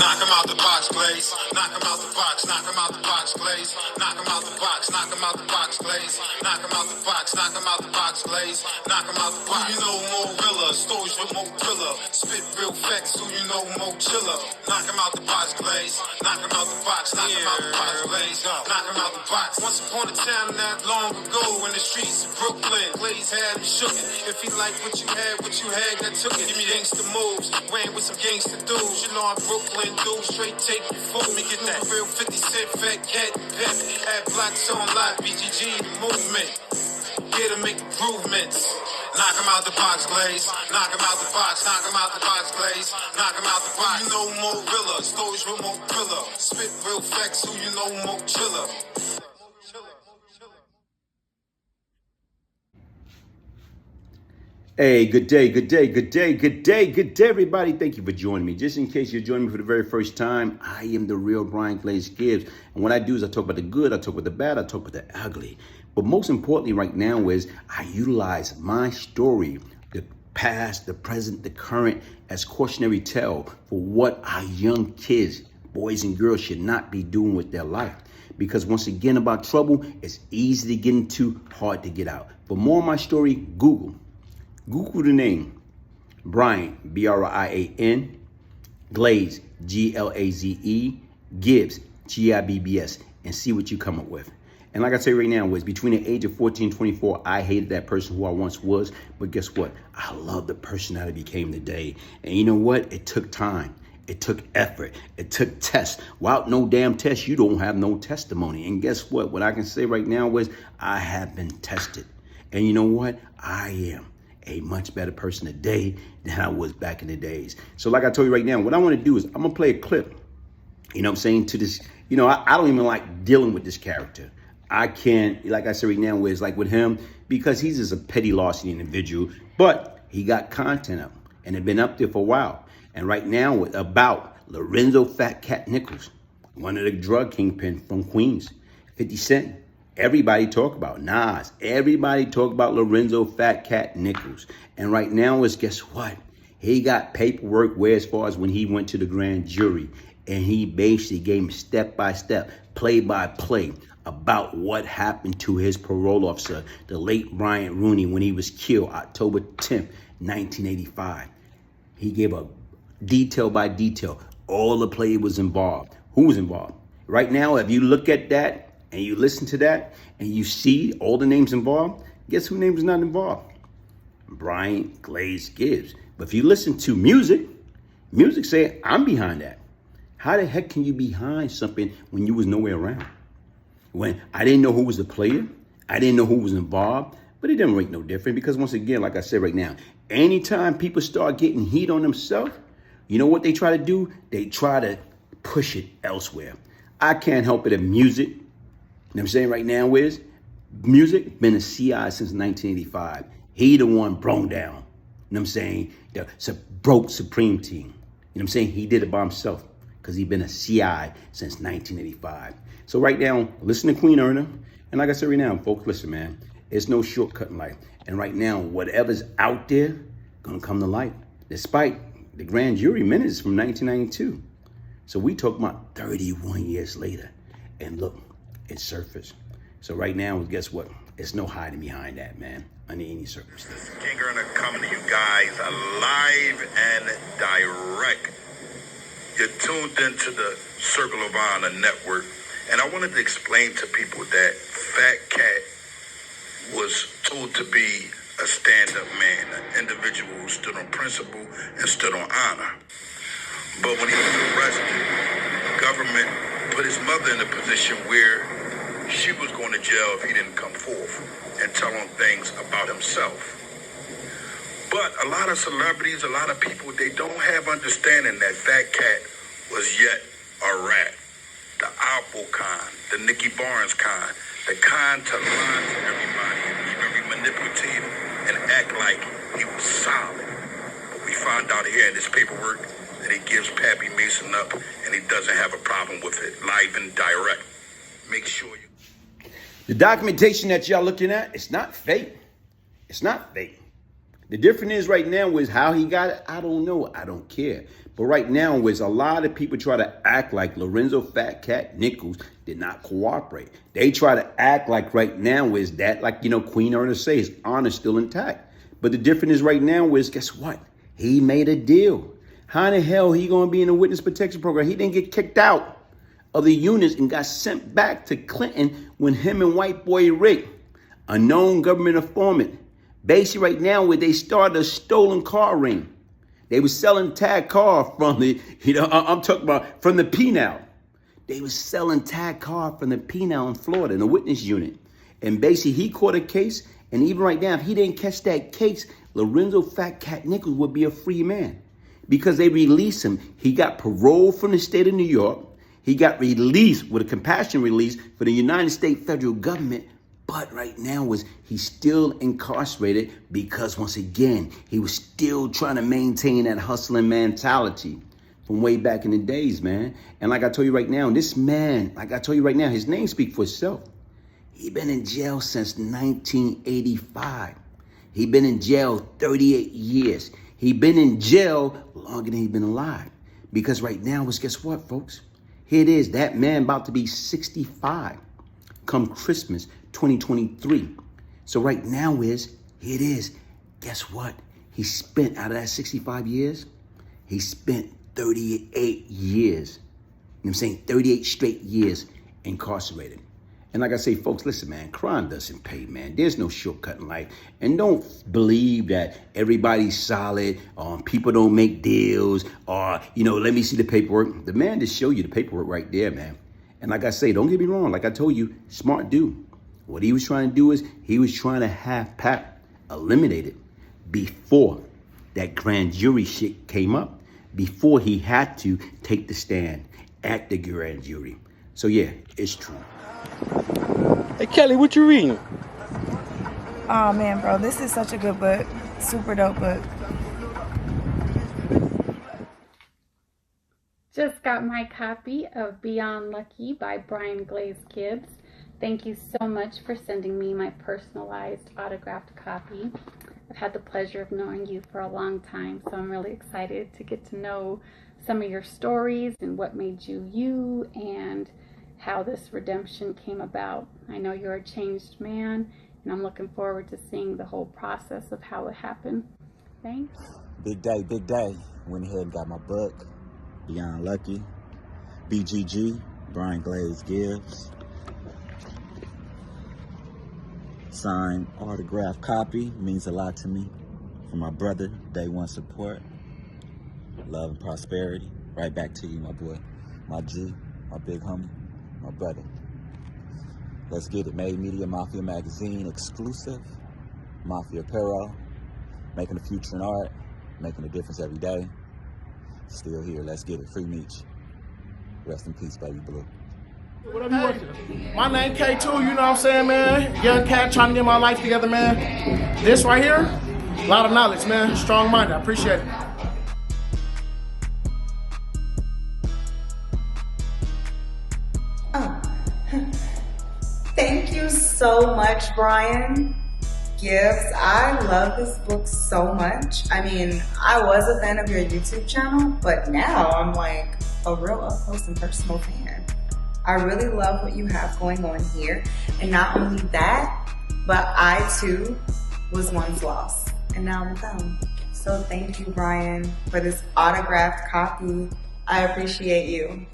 Knock him out the box, Glaze. Knock him out the box, knock him out the box, Glaze. Knock him out the box, knock him out the box, Glaze. Knock him out the box, knock him out the box, Glaze. Knock him out the box. Who you know more realer? Stories with more thriller. Spit real facts, who you know more chiller? Knock him out the box, Glaze. Knock him out the box, knock him out the box, Glaze. Knock him out the box. Once upon a time, not long ago, in the streets of Brooklyn, Glaze had him shookin'. If he liked what you had, that took it. Give me gangsta moves, ran with some gangsta dudes. You know I'm Brooklyn dude, straight take you fool. Me get that real 50 Cent, fat cat, pep. Had blocks on live, BGG, the movement. Here to make improvements. Knock him out the box, Glaze. Knock him out the box, knock him out the box, Glaze. Knock him out the box. Who you know more realer? Stories with more thriller. Spit real facts, who you know more chiller? Hey, good day, everybody. Thank you for joining me. Just in case you're joining me for the very first time, I am the real Brian Glaze Gibbs. And what I do is I talk about the good, I talk about the bad, I talk about the ugly. But most importantly right now is I utilize my story, the past, the present, the current, as cautionary tale for what our young kids, boys and girls, should not be doing with their life. Because once again, about trouble, it's easy to get into, hard to get out. For more of my story, Google the name Brian, B-R-I-A-N, Glaze, G-L-A-Z-E, Gibbs, G-I-B-B-S, and see what you come up with. And like I say right now, was between the age of 14 and 24, I hated that person who I once was. But guess what? I love the person that I became today. And you know what? It took time. It took effort. It took tests. Without no damn test, you don't have no testimony. And guess what? What I can say right now is I have been tested. And you know what? I am a much better person today than I was back in the days. So like I told you right now, what I want to do is I'm going to play a clip, you know what I'm saying, to this. You know, I don't even like dealing with this character. I can't, like I said right now, is like with him, because he's just a petty larceny individual, but he got content up and it been up there for a while. And right now with about Lorenzo Fat Cat Nichols, one of the drug kingpin from Queens, 50 Cent. Everybody talk about Nas. Everybody talk about Lorenzo Fat Cat Nichols. And right now is, guess what? He got paperwork where as far as when he went to the grand jury. And he basically gave him step by step, play by play about what happened to his parole officer, the late Bryant Rooney, when he was killed October 10th, 1985. He gave a detail by detail. All the play was involved. Who was involved? Right now, if you look at that, and you listen to that, and you see all the names involved, guess who name is not involved? Brian Glaze Gibbs. But if you listen to music say, I'm behind that. How the heck can you be behind something when you was nowhere around? When I didn't know who was the player, I didn't know who was involved, but it didn't make no difference because once again, like I said right now, anytime people start getting heat on themselves, you know what they try to do? They try to push it elsewhere. I can't help it in music. You know what I'm saying right now is music been a CI since 1985. He the one broke down. You know what I'm saying? The broke Supreme Team. You know what I'm saying? He did it by himself because he been a CI since 1985. So right now, listen to Queen Erna. And like I said right now, folks, listen, man, it's no shortcut in life. And right now, whatever's out there gonna come to light. Despite the grand jury minutes from 1992. So we talk about 31 years later. And look, it surfaced. So right now, guess what? It's no hiding behind that, man, under any circumstance. King Erna coming to you guys live and direct. You're tuned into the Circle of Honor Network. And I wanted to explain to people that Fat Cat was told to be a stand-up man, an individual who stood on principle and stood on honor. But when he was arrested, the government put his mother in a position where she was going to jail if he didn't come forth and tell on things about himself. But a lot of celebrities, a lot of people, they don't have understanding that Fat Cat was yet a rat. The Apple kind, the Nicky Barnes kind, the kind to lie to everybody and be very manipulative and act like he was solid. But we found out here in this paperwork that he gives Pappy Mason up and he doesn't have a problem with it, live and direct. Make sure you... The documentation that y'all looking at, it's not fake. It's not fake. The difference is right now is how he got it. I don't know. I don't care. But right now is a lot of people try to act like Lorenzo Fat Cat Nichols did not cooperate. They try to act like right now is that, like, Queen Ernest says, honor still intact. But the difference is right now is, guess what? He made a deal. How in the hell he going to be in a witness protection program? He didn't get kicked out of the units and got sent back to Clinton when him and white boy Rick, a known government informant, basically right now where they started a stolen car ring. They was selling tag car from the, I'm talking about from the P-Now. They was selling tag car from the P-Now in Florida in a witness unit. And basically he caught a case, and even right now, if he didn't catch that case, Lorenzo Fat Cat Nichols would be a free man because they released him. He got parole from the state of New York. He got released with a compassion release for the United States federal government. But right now he's still incarcerated because once again, he was still trying to maintain that hustling mentality from way back in the days, man. And like I told you right now, this man, like I told you right now, his name speaks for itself. He been in jail since 1985. He been in jail 38 years. He been in jail longer than he been alive. Because right now is, guess what, folks? Here it is, that man about to be 65 come Christmas 2023. So right now is, here it is, guess what? He spent, out of that 65 years, he spent 38 years. You know what I'm saying? 38 straight years incarcerated. And like I say, folks, listen, man, crime doesn't pay, man. There's no shortcut in life. And don't believe that everybody's solid, people don't make deals, or, let me see the paperwork. The man just showed you the paperwork right there, man. And like I say, don't get me wrong. Like I told you, smart dude. What he was trying to do is he was trying to have Pap eliminated before that grand jury shit came up, before he had to take the stand at the grand jury. So yeah, it's true. Hey Kelly, what you reading? Oh man, bro, this is such a good book. Super dope book. Just got my copy of Beyond Lucky by Glaze Gibbs. Thank you so much for sending me my personalized autographed copy. I've had the pleasure of knowing you for a long time, so I'm really excited to get to know some of your stories and what made you you and how this redemption came about. I know you're a changed man, and I'm looking forward to seeing the whole process of how it happened. Thanks. Big day, big day. Went ahead and got my book, Beyond Lucky, BGG, Glaze Gibbs. Signed autograph copy, means a lot to me. For my brother, day one support. Love and prosperity. Right back to you, my boy. My G, my big homie, my brother. Let's get it. Made Media Mafia Magazine exclusive. Mafia Apparel. Making a future in art. Making a difference every day. Still here. Let's get it. Free Meech. Rest in peace, baby blue. Whatever you want. My name K2, you know what I'm saying, man? Young cat trying to get my life together, man. This right here, a lot of knowledge, man. Strong-minded. I appreciate it. Thank you so much, Brian Gibbs. I love this book so much. I mean, I was a fan of your YouTube channel, but now I'm like a real up-close and personal fan. I really love what you have going on here. And not only that, but I too was once lost and now I'm found. So thank you, Brian, for this autographed copy. I appreciate you.